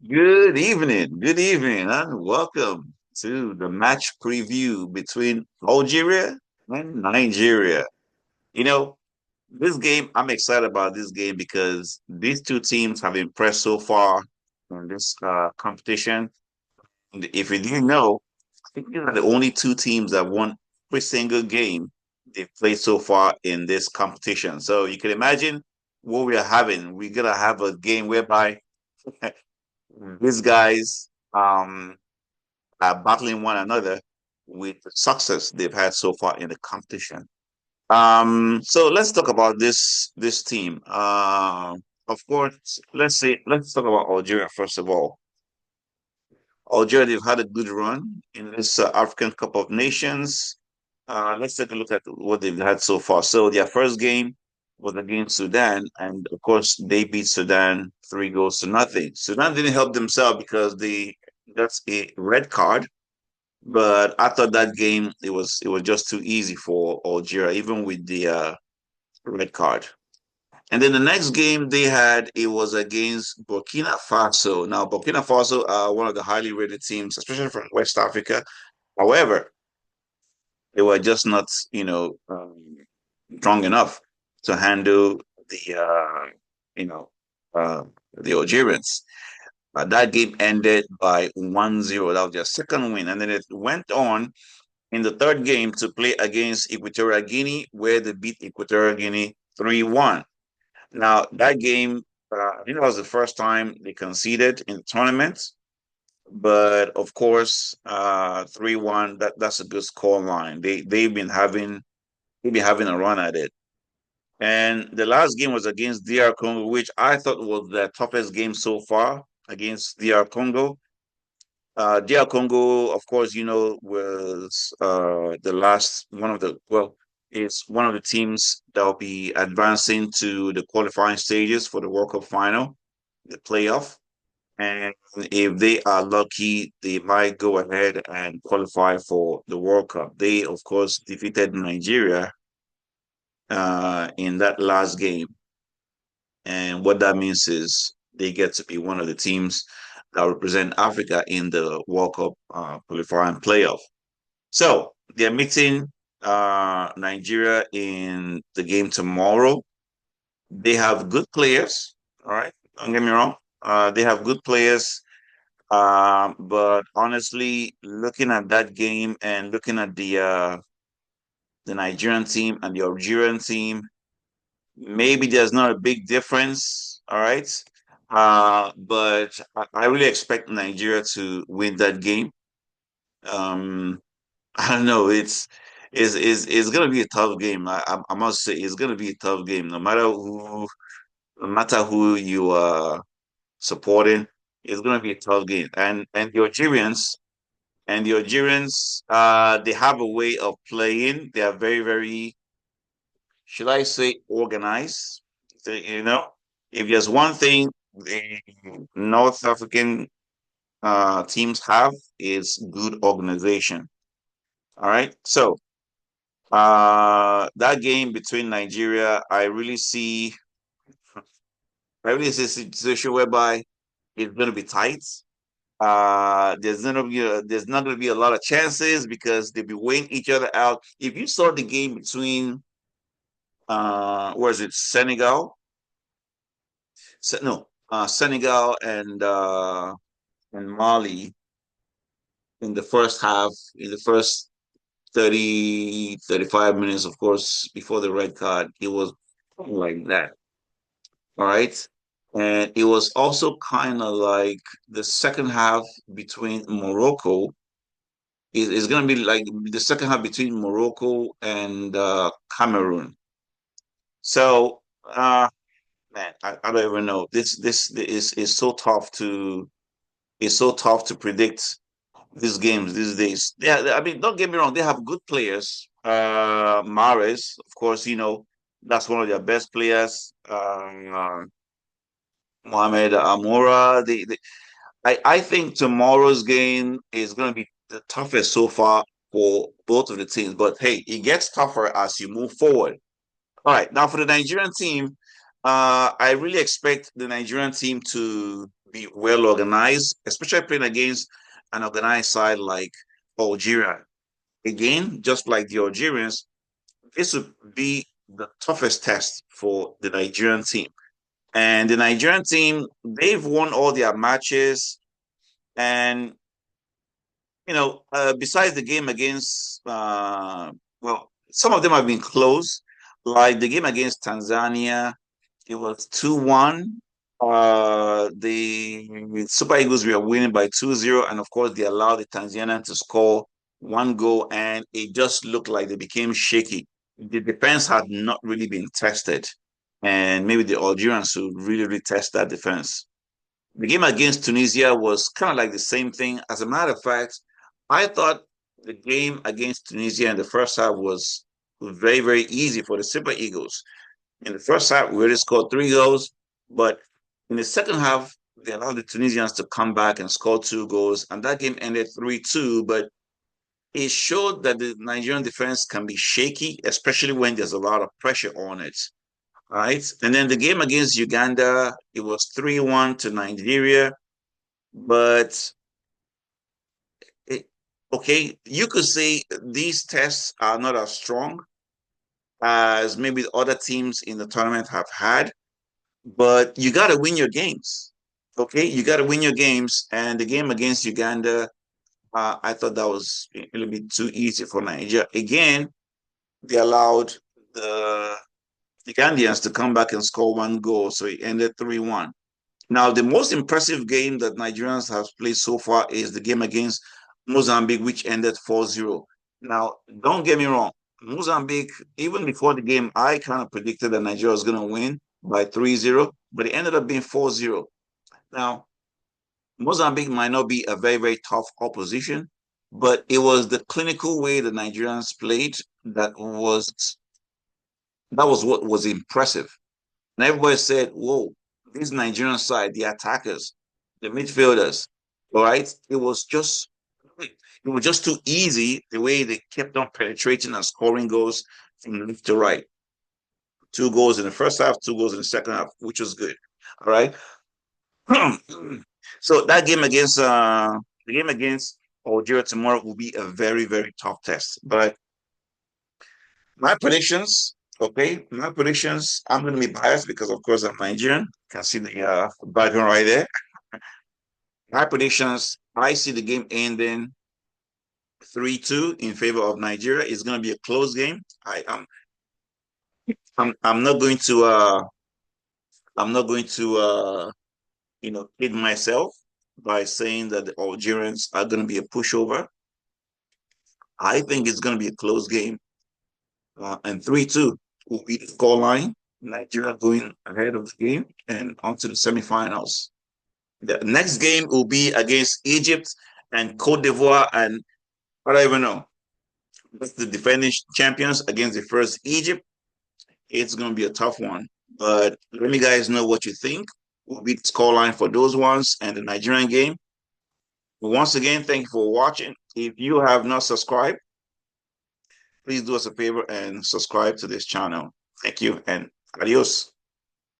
Good evening, and welcome to the match preview between Algeria and Nigeria. You know, this game, I'm excited about this game because these two teams have impressed so far in this competition. And if you didn't know, I think these are the only two teams that won every single game they've played so far in this competition. So you can imagine what we are having. We're gonna have a game whereby these guys are battling one another with the success they've had so far in the competition. So let's talk about this team. Of course, let's talk about Algeria first of all. Algeria, they've had a good run in this African Cup of Nations. Let's take a look at what they've had so far. So their first game was against Sudan, and of course they beat Sudan 3 goals to nothing. Sudan didn't help themselves because they got a red card, but I thought that game it was just too easy for Algeria, even with the red card. And then the next game they had, it was against Burkina Faso. Now, Burkina Faso are one of the highly rated teams, especially from West Africa. However, they were just not, strong enough to handle the, you know, uh, the Algerians. That game ended by 1-0. That was their second win. And then it went on in the third game to play against Equatorial Guinea, where they beat Equatorial Guinea 3-1. Now, that game, I think that was the first time they conceded in the tournament. But of course, 3-1, that's a good score line. They've been having a run at it. And the last game was against DR Congo, which I thought was the toughest game so far against DR Congo. DR Congo, of course, was the last one of the well, it's one of the teams that will be advancing to the qualifying stages for the World Cup final, the playoff. And if they are lucky, they might go ahead and qualify for the World Cup. They, of course, defeated Nigeria in that last game. And what that means is they get to be one of the teams that represent Africa in the World Cup qualifying playoff. So they're meeting Nigeria in the game tomorrow. They have good players. All right. Don't get me wrong. They have good players. But honestly, looking at that game and looking at the Nigerian team and the Algerian team, maybe there's not a big difference. All right. But I really expect Nigeria to win that game. Um, I don't know. It's gonna be a tough game. I must say it's gonna be a tough game. No matter who you are supporting, it's gonna be a tough game. And the Algerians, they have a way of playing. They are very, very, should I say, organized. You know, if there's one thing the North African teams have is good organization. All right. So that game between Nigeria, I really see a situation whereby it's gonna be tight. There's not gonna be a lot of chances because they'll be weighing each other out. If you saw the game between where is it, Senegal and Mali in the first half, in the first 30, 35 minutes, of course, before the red card, it was like that. All right. And it was also kind of like the second half between Morocco is going to be like the second half between Morocco and Cameroon. So, man, I don't even know. This is so tough to it's so tough to predict these games these days. Yeah, I mean, don't get me wrong, they have good players. Mares, of course, that's one of their best players. Mohamed Amoura. I think tomorrow's game is going to be the toughest so far for both of the teams. But hey, it gets tougher as you move forward. All right, now for the Nigerian team, I really expect the Nigerian team to be well organized, especially playing against an organized side like Algeria. Again, just like the Algerians, this would be the toughest test for the Nigerian team. And the Nigerian team, they've won all their matches. And, besides the game against, well, some of them have been close, like the game against Tanzania, it was 2-1. The Super Eagles were winning by 2-0, and of course, they allowed the Tanzanians to score one goal, and it just looked like they became shaky. The defense had not really been tested, and maybe the Algerians should really retest that defense. The game against Tunisia was kind of like the same thing. As a matter of fact, I thought the game against Tunisia in the first half was very, very easy for the Super Eagles. In the first half, we already scored 3 goals, but in the second half, they allowed the Tunisians to come back and score 2 goals, and that game ended 3-2. But it showed that the Nigerian defense can be shaky, especially when there's a lot of pressure on it. Right. And then the game against Uganda, it was 3-1 to Nigeria. But it, okay, you could say these tests are not as strong as maybe the other teams in the tournament have had, but you got to win your games. Okay, you got to win your games. And the game against Uganda, I thought that was a little bit too easy for Nigeria. Again, they allowed the Ugandians to come back and score one goal, so it ended 3-1. Now, the most impressive game that Nigerians have played so far is the game against Mozambique, which ended 4-0. Now, don't get me wrong. Mozambique, even before the game, I kind of predicted that Nigeria was going to win by 3-0, but it ended up being 4-0. Now, Mozambique might not be a very, very tough opposition, but it was the clinical way the Nigerians played that was what was impressive. And everybody said, whoa, this Nigerian side, the attackers, the midfielders, all right, it was just too easy the way they kept on penetrating and scoring goals from left to right. 2 goals in the first half, 2 goals in the second half, which was good. All right. So that game against the game against Algeria tomorrow will be a very, very tough test. But my predictions, okay, my predictions, I'm going to be biased because, of course, I'm Nigerian. You can see the background right there. My predictions, I see the game ending 3-2 in favor of Nigeria. It's going to be a close game. I'm not going to kid myself by saying that the Algerians are going to be a pushover. I think it's going to be a close game. And 3-2 will be the scoreline. Nigeria going ahead of the game and onto the semifinals. The next game will be against Egypt and Cote d'Ivoire, and I don't even know. That's the defending champions against the first Egypt. It's going to be a tough one. But let me guys know what you think will be the scoreline for those ones and the Nigerian game. Once again, thank you for watching. If you have not subscribed, please do us a favor and subscribe to this channel. Thank you and adios.